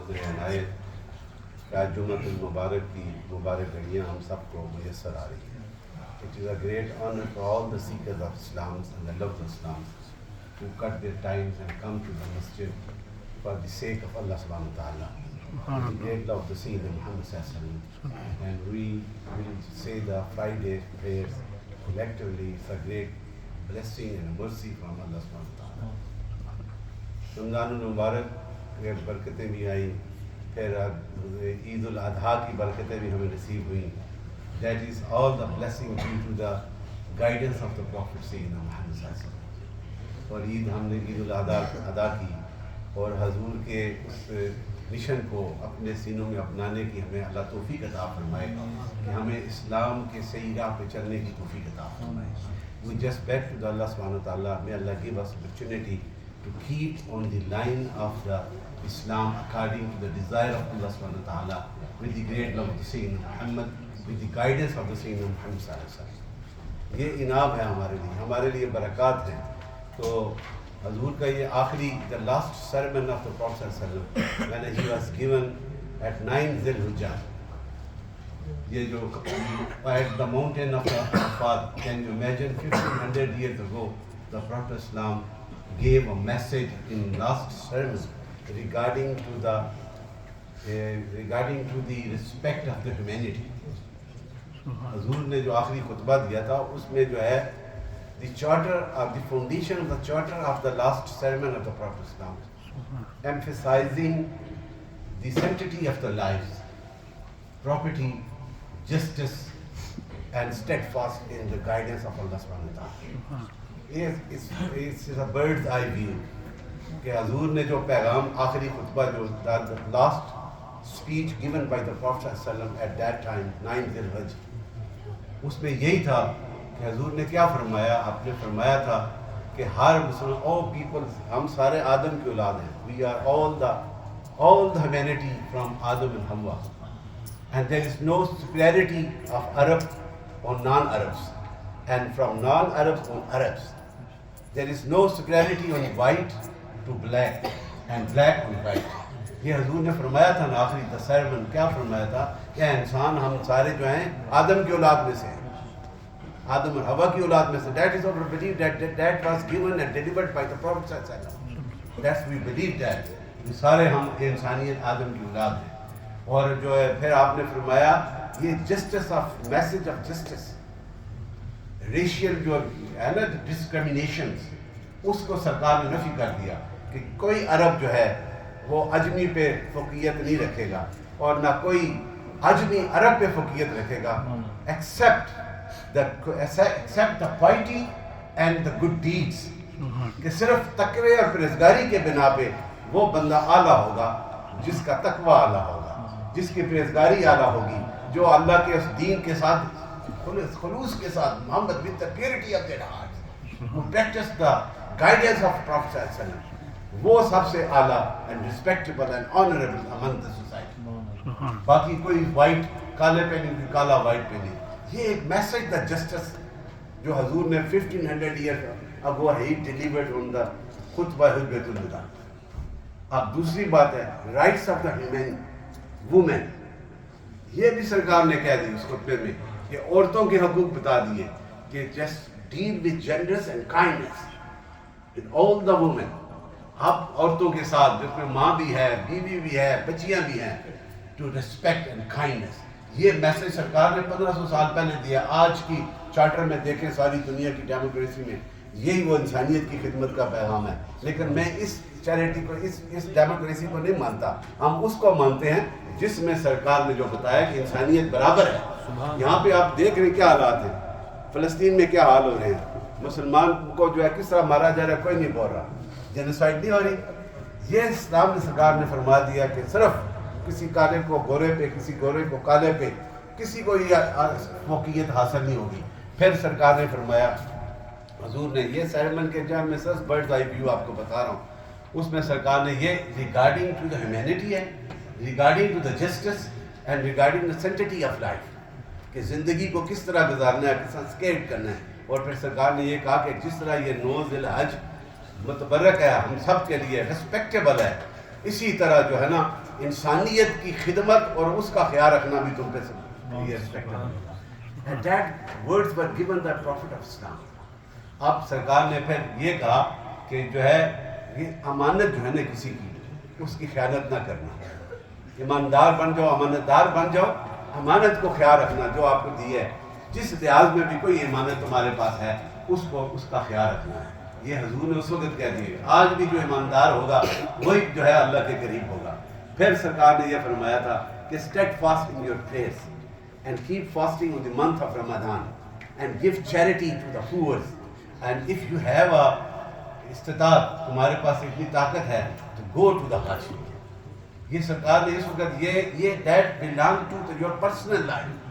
फ़ज़ल इनायत का जुम्मतुल मुबारक की मुबारक घड़ियाँ हम सबको मुयस्सर आ रही हैं। It is a great honour for all the seekers of Islam and the loves of Islam who cut their times and come to the masjid for the sake of Allah subhanahu wa ta'ala. With the great love of the Sayyid Muhammad sallallahu alaihi wasallam. And we will say the Friday prayers collectively. It's a great blessing and mercy from Allah subhanahu wa ta'ala. रमज़ानुल मुबारक के बरकतें भी आई, फिर ईद उल अज़हा की बरकतें भी हमें नसीब हुई. That is all the blessing due to the guidance of the Prophet Sayyidina Muhammad sallallahu alaihi wasallam. और ईद हमने ईद उल अज़हा अदा की और हजूर के उस मिशन को अपने सीनों में अपनाने की हमें अल्लाह तौफीक अता फरमाए कि हमें इस्लाम के सही राह पे चलने की तौफीक अता फरमाए. We just beg to the Allah subhanahu wa ta'ala, may Allah give us opportunity to keep on the line of the Islam according to the desire of Allah subhanahu wa ta'ala, with the great love of the Sayyid Muhammad, with the guidance of the Sayyid Muhammad sallallahu alaihi wasallam. ये इनाम है हमारे लिए बरक़ात है. तो हजूर का ये आखिरी the last sermon of the Prophet sallallahu alaihi wasallam when he was given at 9 Zil-Hijjah, ये जो at the mountain of Arafat, can you imagine 1500 years ago the Prophet Islam gave a message in last sermon regarding to the respect of the humanity. हजूर ने जो आखिरी खुतबा दिया था उसमें जो है the charter of the foundation of the charter of the last sermon of the Prophet Islam, emphasizing the sanctity of the lives, property, justice, and steadfast in the guidance of Allah subhanahu wa ta'ala. It's a bird's eye view कि हजूर ने जो पैगाम आखिरी खुतबा जो the last speech given by the Prophet ﷺ at that time 9 Zil-Hijjah, उसमें यही था कि हजूर ने क्या फरमाया. आपने फरमाया था कि हर मुसलमान all people हम सारे आदम की औलाद हैं. We are all the humanity from Adam and Hawa, and there is no superiority of Arab on non-Arabs and from non-Arabs on Arabs. There is no superiority on white to black and black on white. ये हजूर ने फरमाया था ना आखिरी the Sarman. क्या फरमाया था कि इंसान हम सारे जो हैं आदम की औलाद में से हैं, आदम और हवा की औलाद में से. That is our belief that was given and delivered by the Prophet sallallahu alaihi wasallam. That's we believe that सारे हम इंसानियत आदम की औलाद हैं. और जो है फिर आपने फरमाया ये justice of message of justice, racial जो है ना डिस्क्रिमिनेशन, उसको सरकार ने नफी कर दिया कि कोई अरब जो है वो अजमी पे फ़ौक़ियत नहीं रखेगा और ना कोई अजमी अरब पे फ़ौक़ियत रखेगा, except the piety and the good deeds. कि सिर्फ तकवे और परहेज़गारी के बिना पे वो बंदा आला होगा जिसका तकवा आला होगा, जिसकी परहेज़गारी आला होगी, जो अल्लाह के उस दीन के साथ खुलूस के साथ Muhammad with the purity of their heart who practice the guidance of prophet सल्लल्लाहु अलैहि वसल्लम, वो सबसे आला and respectable and honourable among the society. बाकी कोई वाइट काले पे नहीं, कोई काला वाइट पे नहीं. ये एक मैसेज द जस्टिस जो हजूर ने 1500 ईयर अगो ही डिलीवर्ड ऑन द खुतबा हिजरतुल विदा. अब दूसरी बात है rights of the human women. ये भी सरकार ने कह दी उस खुतबे में कि औरतों के हकूक बता दिए कि just deal with genders and kindness with all the women. आप औरतों के साथ जिसमें माँ भी है, बीवी भी है, बच्चियाँ भी हैं, टू रिस्पेक्ट एंड काइंडनेस. ये मैसेज सरकार ने 1500 साल पहले दिया. आज की चार्टर में देखें सारी दुनिया की डेमोक्रेसी में यही वो इंसानियत की खिदमत का पैगाम है. लेकिन मैं इस चैरिटी को इस डेमोक्रेसी को नहीं मानता. हम उसको मानते हैं जिसमें सरकार ने जो बताया कि इंसानियत बराबर है. यहाँ पे आप देख रहे हैं क्या हालात हैं, फ़लस्तीन में क्या हाल हो रहे हैं, मुसलमान को जो है किस तरह मारा जा रहा है, कोई नहीं बोल रहा, जेनोसाइड नहीं हो रही. ये इस्लाम ने सरकार ने फरमा दिया कि सिर्फ किसी काले को गोरे पे, किसी गोरे को काले पे, किसी को ये फ़ौक़ियत हासिल नहीं होगी. फिर सरकार ने फरमाया, हजूर ने ये सेरेमन के जहाँ मैं सिर्फ बर्ड्स आई व्यू आपको बता रहा हूँ, उसमें सरकार ने ये रिगार्डिंग टू द ह्यूमैनिटी है, regarding to the justice and regarding the sanctity of life, कि ज़िंदगी को किस तरह गुजारना है, किस तरह स्केट करना है. और फिर सरकार ने ये कहा कि जिस तरह ये 9 ज़िल-हज मुतबर्रक है हम सब के लिए, रिस्पेक्टेबल है, इसी तरह जो है ना इंसानियत की खिदमत और उसका ख्याल रखना भी तुम पे ये respect. And that words were given the profit of Islam. अब सरकार ने फिर ये कहा कि जो है ये अमानत जो है ना किसी की, उसकी ख्यानत ना करना, ईमानदार बन जाओ, अमानतदार बन जाओ, अमानत को ख्याल रखना जो आपको दी है, जिस लिहाज में भी कोई ईमानत तुम्हारे पास है उसको उसका ख्याल रखना है। ये हजूर ने उस वक्त कह दिए। आज भी जो ईमानदार होगा वही जो है अल्लाह के करीब होगा। फिर सरकार ने यह फरमाया था कि steadfast in your prayers and keep fasting in the month of Ramzan and give charity to the poors and if you have a इस्तिताअत, तुम्हारे पास इतनी ताकत है तो गो टू द हज। ये सरकार ने इस वक्त ये that belong to your personal life.